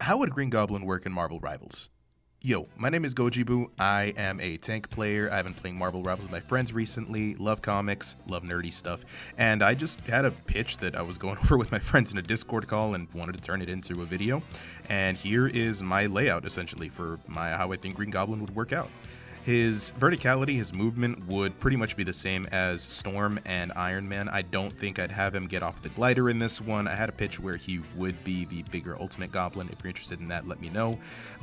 How would Green Goblin work in Marvel Rivals? Yo, my name is Gojibu. I am a tank player. I've been playing Marvel Rivals with my friends recently. Love comics, love nerdy stuff. And I just had a pitch that I was going over with my friends in a Discord call and wanted to turn it into a video. And here is my layout, essentially, for how I think Green Goblin would work out. His verticality, his movement would pretty much be the same as Storm and Iron Man. I don't think I'd have him get off the glider in this one. I had a pitch where he would be the bigger Ultimate Goblin. If you're interested in that, let me know.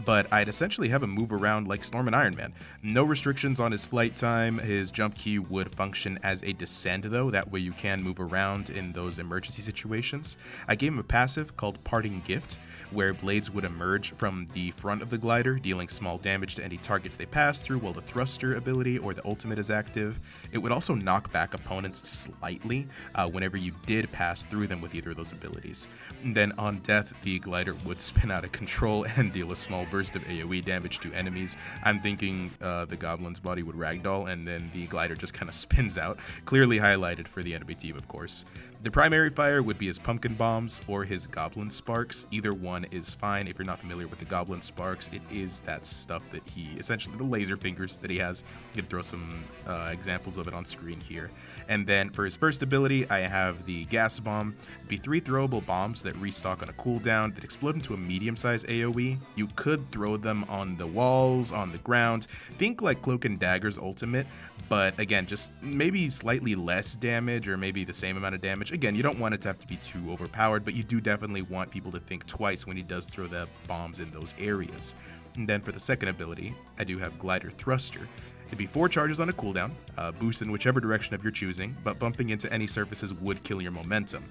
But I'd essentially have him move around like Storm and Iron Man. No restrictions on his flight time. His jump key would function as a descend, though. That way you can move around in those emergency situations. I gave him a passive called Parting Gift, where blades would emerge from the front of the glider, dealing small damage to any targets they pass through while the thruster ability or the ultimate is active. It would also knock back opponents slightly whenever you did pass through them with either of those abilities. And then on death, the glider would spin out of control and deal a small burst of AoE damage to enemies. I'm thinking the goblin's body would ragdoll and then the glider just kind of spins out, clearly highlighted for the enemy team, of course. The primary fire would be his pumpkin bombs or his goblin sparks. Either one is fine. If you're not familiar with the goblin sparks, it is that stuff that he, essentially the laser fingers that he has. You can throw some examples of it on screen here. And then for his first ability, I have the gas bomb. It'd be 3 throwable bombs that restock on a cooldown that explode into a medium-sized AoE. You could throw them on the walls, on the ground. Think like Cloak and Dagger's ultimate, but again, just maybe slightly less damage or maybe the same amount of damage. Again, you don't want it to have to be too overpowered, but you do definitely want people to think twice when he does throw the bombs in those areas. And then for the second ability, I do have Glider Thruster. It'd be 4 charges on a cooldown, boost in whichever direction of your choosing, but bumping into any surfaces would kill your momentum.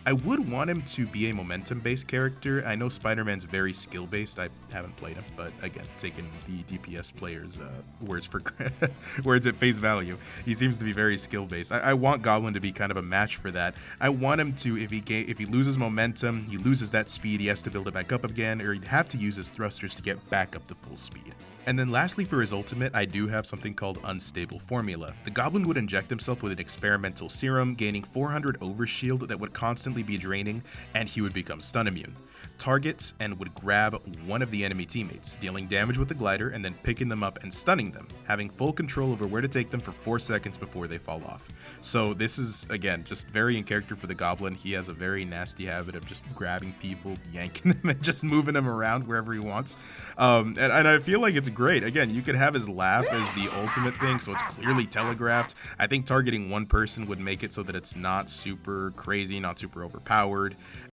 I would want him to be a momentum-based character. I know Spider-Man's very skill-based. I haven't played him, but again, taking the DPS player's words at face value, he seems to be very skill-based. I want Goblin to be kind of a match for that. I want him to, if he loses momentum, he loses that speed, he has to build it back up again, or he'd have to use his thrusters to get back up to full speed. And then lastly for his ultimate, I do have something called Unstable Formula. The Goblin would inject himself with an experimental serum, gaining 400 overshield that would constantly be draining, and he would become stun immune. Targets and would grab one of the enemy teammates, dealing damage with the glider and then picking them up and stunning them, having full control over where to take them for 4 seconds before they fall off. So this is, again, just very in character for the Goblin. He has a very nasty habit of just grabbing people, yanking them, and just moving them around wherever he wants. And I feel like it's great. Again, you could have his laugh as the ultimate thing, so it's clearly telegraphed. I think targeting one person would make it so that it's not super crazy, not super overpowered.